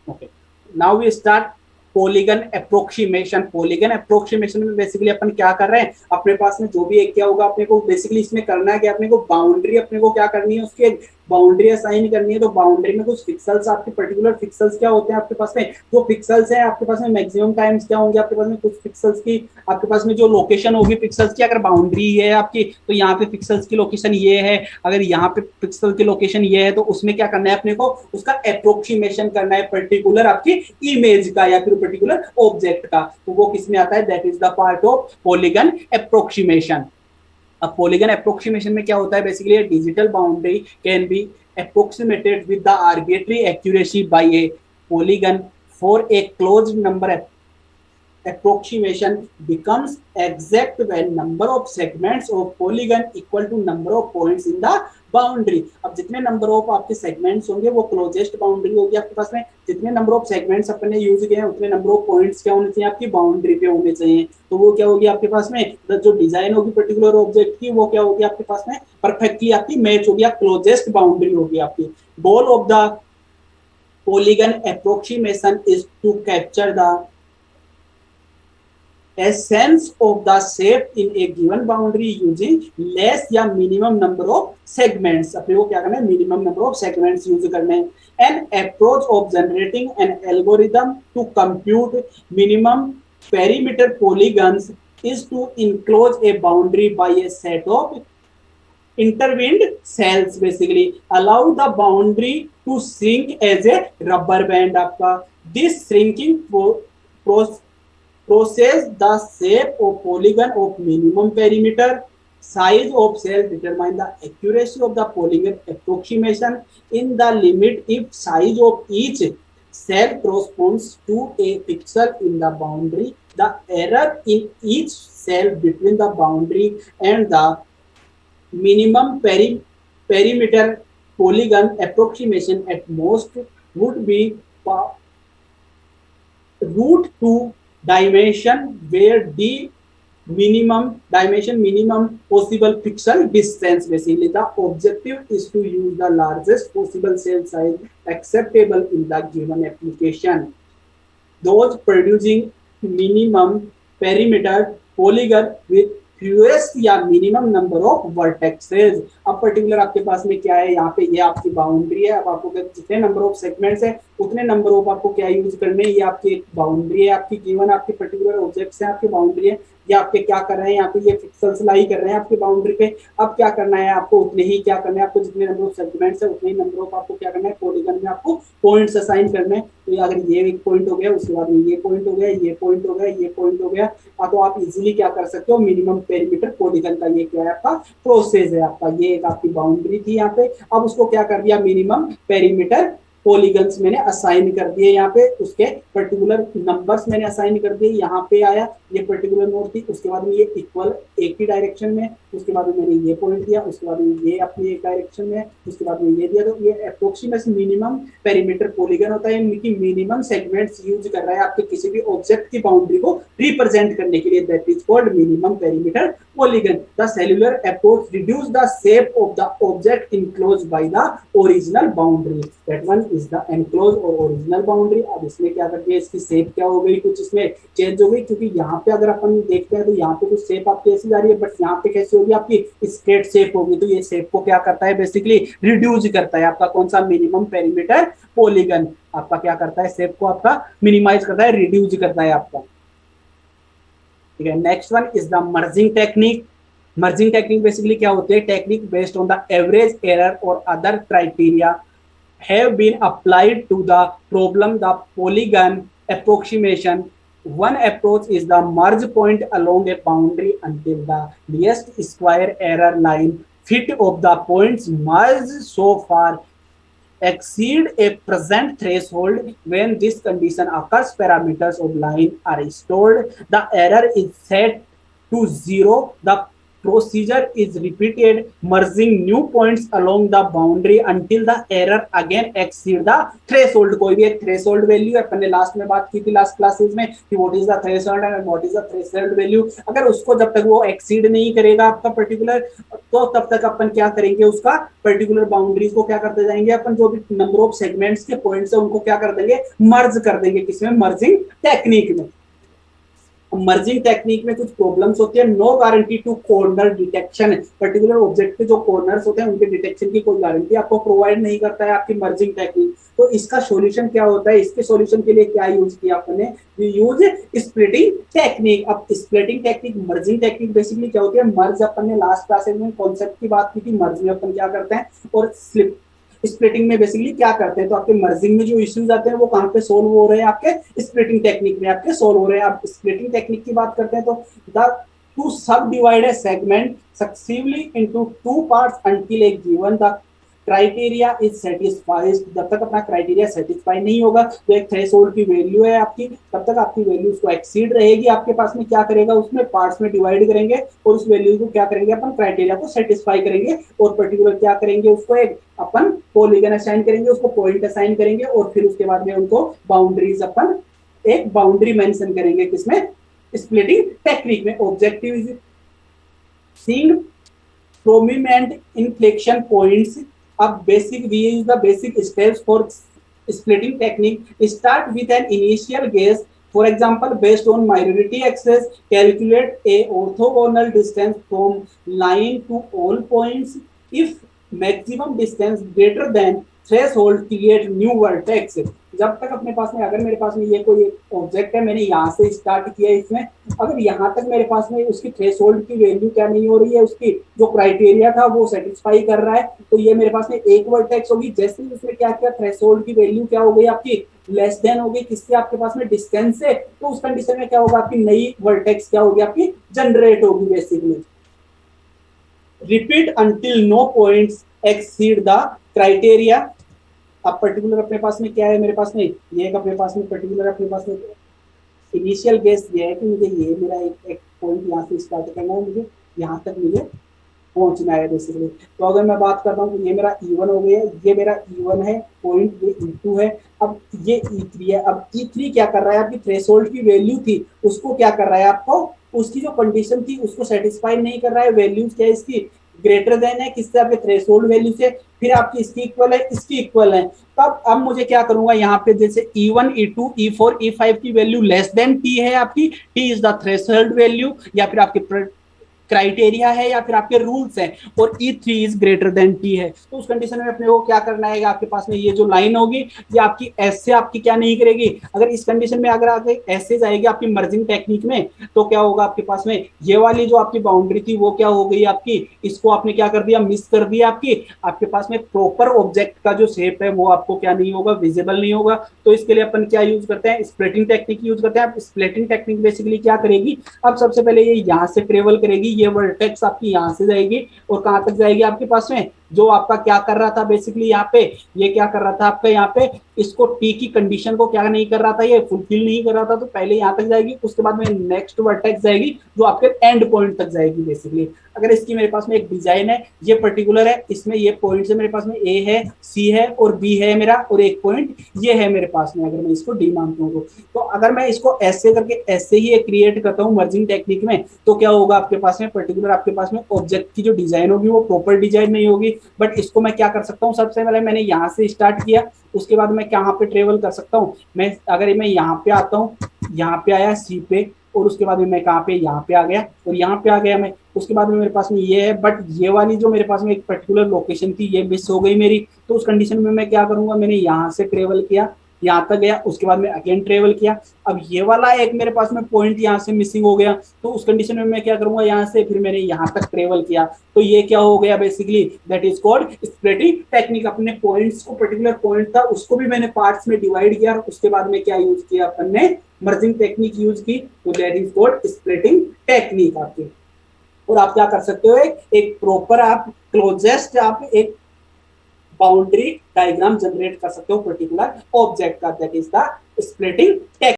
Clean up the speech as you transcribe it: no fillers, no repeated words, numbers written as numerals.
Okay, now we start polygon approximation. Polygon approximation में basically अपन क्या कर रहे हैं, अपने पास में जो भी एक क्या होगा, अपने को बेसिकली इसमें करना है कि अपने को बाउंड्री, अपने को क्या करनी है, उसकी एक बाउंड्री असाइन करनी है। तो बाउंड्री में कुछ पिक्सल्स, आपके पर्टिकुलर पिक्सल्स क्या होते हैं आपके पास में, जो पिक्सल्स है आपके पास में मैक्सिमम टाइम्स क्या होंगे आपके पास में, कुछ पिक्सल्स की आपके पास में जो लोकेशन होगी पिक्सल्स की, अगर बाउंड्री है आपकी तो यहाँ पे पिक्सल्स की लोकेशन ये है, अगर यहाँ पे पिक्सल की लोकेशन ये है, तो उसमें क्या करना है अपने को, उसका अप्रोक्सीमेशन करना है पर्टिकुलर आपकी इमेज का या फिर पर्टिकुलर ऑब्जेक्ट का। तो वो किसमें आता है, that is the part of polygon approximation. अब पॉलीगन अप्रोक्सीमेशन में क्या होता है, basically digital boundary can be approximated with the arbitrary accuracy by a polygon for a closed number. Approximation becomes exact when number of segments of polygon equal to number of points in the boundary. अब जितने number of आपके segments होंगे वो closest boundary होगी आपके पास में, जितने number of segments अपने यूज किए हैं उतने नंबर ऑफ पॉइंट्स क्या होने चाहिए आपकी बाउंड्री पे होने चाहिए। तो वो क्या होगी आपके पास में, जो डिजाइन होगी पर्टिकुलर ऑब्जेक्ट की वो क्या होगी आपके पास में, परफेक्टली आपकी मैच होगी, क्लोजेस्ट बाउंड्री होगी आपकी। Goal of the polygon approximation is to capture the essence of the shape in a given boundary using less या minimum number of segments। अपने को क्या करना है, minimum number of segments use करने हैं। An approach of generating an algorithm to compute minimum perimeter polygons is to enclose a boundary by a set of intervened cells, basically allow the boundary to shrink as a rubber band आपका। This shrinking process the shape of polygon of minimum perimeter size of cell determine the accuracy of the polygon approximation in the limit if size of each cell corresponds to a pixel in the boundary, the error in each cell between the boundary and the minimum perimeter polygon approximation at most would be root 2 dimension where d minimum possible pixel distance। basically the objective is to use the largest possible cell size acceptable in the given application, those producing minimum perimeter polygon with fewest या minimum number of vertexes. अब particular आपके पास में क्या है, यहाँ पे ये आपकी बाउंड्री है। अब आपको जितने नंबर ऑफ सेगमेंट्स है उतने नंबर ऑफ आपको क्या यूज करने हैं, ये आपकी एक बाउंड्री है आपकी गिवन, आपकी पर्टिकुलर ऑब्जेक्ट्स है आपकी बाउंड्री है, ये आपके क्या कर रहे हैं यहाँ पे, ये पिक्सल्स लाई कर रहे हैं आपकी बाउंड्री पे। अब क्या करना है आपको, उतने ही क्या करना है आपको, जितने नंबर ऑफ सेगमेंट्स है उतने ही नंबर ऑफ आपको क्या करना है, पॉलीगन में आपको पॉइंट्स असाइन करने हैं। तो अगर ये एक पॉइंट हो गया, उसके बाद में ये पॉइंट हो गया, ये पॉइंट हो गया, ये पॉइंट हो गया, तो आप इजीली क्या कर सकते हो, मिनिमम पेरीमीटर पॉलीगन का ये क्या है आपका प्रोसेस है आपका। ये एक आपकी बाउंड्री थी यहाँ पे, अब उसको क्या कर दिया, मिनिमम पेरीमीटर पॉलीगन्स मैंने असाइन कर दिए, यहाँ पे उसके पर्टिकुलर नंबर्स मैंने असाइन कर दिए। यहाँ पे आया ये पर्टिकुलर नोड थी, उसके बाद में ये इक्वल एक ही डायरेक्शन में, उसके बाद में मैंने ये पॉइंट दिया, उसके बाद में ये अपनी एक डायरेक्शन में, उसके बाद में ये दिया। तो ये अप्रोक्सीमेट मिनिमम पेरीमीटर पॉलीगन होता है, इनकी मिनिमम सेगमेंट्स यूज कर रहा है आपके किसी भी ऑब्जेक्ट की बाउंड्री को रिप्रेजेंट करने के लिए, that is called minimum perimeter polygon। The cellular approach reduce the shape of the object enclosed by the original boundary। That one is the enclosed or original boundary। अब इसमें क्या कर दिया, इसकी शेप क्या हो गई, कुछ इसमें चेंज हो गई, क्योंकि यहाँ पे अगर अपन देखते हैं तो यहाँ पे कुछ शेप आपकी ऐसी जा रही है, बट यहाँ पे कैसी होगी आपकी स्ट्रेट शेप होगी। तो ये शेप को क्या करता है, बेसिकली रिड्यूस करता है आपका कौन सा, मिनिमम पेरीमीटर पॉलीगन आपका क्या करता है, शेप को आपका मिनिमाइज करता है, रिड्यूस करता है आपका। ठीक है, next one is the merging technique. Merging technique basically क्या होती है, technique based on the average error और other criteria have been applied to the problem the polygon approximation। One approach is the merge point along a boundary until the least square error line fit of the points merged so far exceed a present threshold। When this condition occurs, parameters of line are stored, the error is set to zero, the procedure is repeated merging new points along the boundary until the error again exceed the threshold। कोई भी एक threshold value है, अपन ने last में बात की थी last classes में कि what is the threshold and what is the threshold value. अगर उसको जब तक वो एक्सीड नहीं करेगा आपका पर्टिकुलर, तो तब तक अपन क्या करेंगे, उसका पर्टिकुलर बाउंड्रीज को क्या करते जाएंगे अपन, जो भी नंबर ऑफ सेगमेंट्स के पॉइंट्स है उनको क्या कर देंगे, मर्ज कर देंगे, किसमें, मर्जिंग टेक्निक में। मर्जिंग टेक्निक में कुछ प्रॉब्लम्स होती है, no guarantee to corner detection, particular object के जो कॉर्नर्स होते हैं उनके डिटेक्शन की कोई गारंटी आपको प्रोवाइड नहीं करता है आपकी मर्जिंग टेक्निक। तो इसका सॉल्यूशन क्या होता है, इसके सॉल्यूशन के लिए क्या यूज किया आपने, यूज स्प्लिटिंग टेक्निक। अब splitting technique, merging technique basically क्या होती है, मर्ज अपन ने लास्ट क्लासेस में कॉन्सेप्ट की बात की थी, मर्ज में अपन क्या करते हैं, और स्प्लिटिंग में बेसिकली क्या करते हैं। तो आपके मर्जिंग में जो इश्यूज आते हैं वो कहाँ पे सोल्व हो रहे हैं, आपके स्प्लिटिंग टेक्निक में आपके सोल्व हो रहे हैं। आप स्प्लिटिंग टेक्निक की बात करते हैं तो द टू सब divide A segment successively into two parts until A given the criteria is satisfied. जब तक अपना क्राइटेरिया सेटिस्फाई नहीं होगा, तो एक थ्रेशोल्ड की वैल्यू है आपकी, तब तक आपकी वैल्यू उसको एक्सीड रहेगी, आपके पास में क्या करेगा, उसमें पार्ट्स में डिवाइड करेंगे और उस वैल्यू को क्या करेंगे अपन, क्राइटेरिया को सेटिस्फाई करेंगे और पर्टिकुलर क्या करेंगे, उसको एक अपन पॉलीगन असाइन करेंगे, उसको पॉइंट असाइन करेंगे और फिर उसके बाद में उनको बाउंड्रीज अपन एक बाउंड्री मेंशन करेंगे, किसमें, स्प्लिटिंग टेक्निक में। Objective is seeing prominent inflection points. A basic V is the basic steps for splitting technique. Start with an initial guess. For example, based on minority axis, calculate a orthogonal distance from line to all points. If maximum distance greater than threshold, create new vertex. जब तक अपने पास में, अगर मेरे पास में ये कोई ऑब्जेक्ट है, मैंने यहाँ से स्टार्ट किया इसमें, अगर यहाँ तक मेरे पास में उसकी थ्रेशोल्ड की वैल्यू क्या नहीं हो रही है, उसकी जो क्राइटेरिया था वो सेटिस्फाई कर रहा है, तो ये मेरे पास में एक वर्टेक्स होगी। जैसे ही उसने क्या किया, थ्रेशोल्ड की वैल्यू क्या हो गई आपकी, लेस देन हो गई, किससे, आपके पास में डिस्टेंस से, तो उस कंडीशन में क्या होगा, आपकी नई वर्टेक्स क्या होगी, आपकी जनरेट होगी basically. Repeat until no points exceed the criteria. अब पर्टिकुलर अपने पास में क्या है, मेरे पास में ये एक अपने पास में पर्टिकुलर अपने पास में इनिशियल गेस ये है कि मुझे ये मेरा एक पॉइंट यहाँ से स्टार्ट करना है, मुझे यहाँ तक मुझे पहुंचना है बेसिकली। तो अगर मैं बात करता हूँ तो ये मेरा E1 हो गया, ये मेरा E1 है पॉइंट, ये E2 है, अब ये E3 है। अब E3 क्या कर रहा है, आपकी थ्रेशोल्ड की वैल्यू थी उसको क्या कर रहा है, आपको उसकी जो कंडीशन थी उसको सेटिस्फाई नहीं कर रहा है। वैल्यूज क्या है इसकी, ग्रेटर देन है, किससे, आपके थ्रेशोल्ड वैल्यू से, फिर आपकी इसकी इक्वल है, इसकी इक्वल है। तब अब मुझे क्या करूंगा, यहाँ पे जैसे E1 E2 E4 E5 की वैल्यू लेस देन T है आपकी, T is the threshold value या फिर आपकी क्राइटेरिया है या फिर आपके रूल्स हैं, और E3 is greater than T है, तो उस कंडीशन में अपने को क्या करना है, आपके पास में ये जो लाइन होगी ये आपकी ऐसे आपकी क्या नहीं करेगी। अगर इस कंडीशन में अगर आगे ऐसे जाएगी आपकी मर्जिंग टेक्निक में, तो क्या होगा, आपके पास में ये वाली जो आपकी बाउंड्री थी वो क्या हो गई आपकी, इसको आपने क्या कर दिया, मिस कर दिया। आपके पास में प्रॉपर ऑब्जेक्ट का जो शेप है वो आपको क्या नहीं होगा, विजिबल नहीं होगा। तो इसके लिए अपन क्या यूज करते हैं, स्प्लिटिंग टेक्निक यूज करते हैं। स्प्लिटिंग टेक्निक बेसिकली क्या करेगी, अब सबसे पहले ये यहाँ से ट्रेवल करेगी, ये वर्टेक्स आपकी यहाँ से जाएगी और कहाँ तक जाएगी, आपके पास में जो आपका क्या कर रहा था बेसिकली यहाँ पे, ये क्या कर रहा था आपका यहाँ पे, इसको टी की कंडीशन को क्या नहीं कर रहा था, ये फुलफिल नहीं कर रहा था, तो पहले यहाँ तक जाएगी, उसके बाद में नेक्स्ट वर्टेक्स जाएगी जो आपके एंड पॉइंट तक जाएगी बेसिकली। अगर इसकी मेरे पास में एक डिजाइन है, ये पर्टिकुलर है, इसमें ये पॉइंट है मेरे पास में, ए है, सी है और बी है मेरा, और एक पॉइंट ये है मेरे पास में, अगर मैं इसको डी मानता हूँ तो अगर मैं इसको ऐसे करके ऐसे ही क्रिएट करता हूँ मर्जिंग टेक्निक में, तो क्या होगा, आपके पास में पर्टिकुलर आपके पास में ऑब्जेक्ट की जो डिजाइन होगी वो प्रॉपर डिजाइन नहीं होगी। बट इसको मैं क्या कर सकता हूँ, सबसे पहले मैंने यहाँ से स्टार्ट किया, उसके बाद मैं कहाँ पे ट्रेवल कर सकता हूँ, मैं अगर मैं यहाँ पे आता हूँ, यहाँ पे आया सी पे, और उसके बाद में मैं कहाँ पे, यहाँ पे आ गया, और यहाँ पे आ गया मैं, उसके बाद में मेरे पास में ये है, बट ये वाली जो मेरे पास में एक पर्टिकुलर लोकेशन थी ये मिस हो गई मेरी। तो उस कंडीशन में मैं क्या करूंगा, मैंने यहाँ से ट्रेवल किया, यहाँ तक गया, उसके बाद में अगेन ट्रेवल किया, अब ये वाला एक मेरे पास में पॉइंट यहाँ से मिसिंग हो गया, तो उस कंडीशन में मैं क्या करूंगा, यहाँ से फिर मैंने यहाँ तक ट्रेवल किया, तो ये क्या हो गया basically, that is called splitting technique. अपने पॉइंट्स को, पर्टिकुलर पॉइंट था उसको भी मैंने पार्ट्स में डिवाइड किया, और उसके बाद में क्या यूज किया अपन ने, मर्जिंग टेक्निक यूज की, तो that is called splitting technique आपकी। और आप क्या कर सकते हो, एक प्रॉपर आप क्लोजेस्ट आप एक बाउंड्री डायग्राम जनरेट कर सकते हो पर्टिकुलर ऑब्जेक्ट का, that is the splitting technique.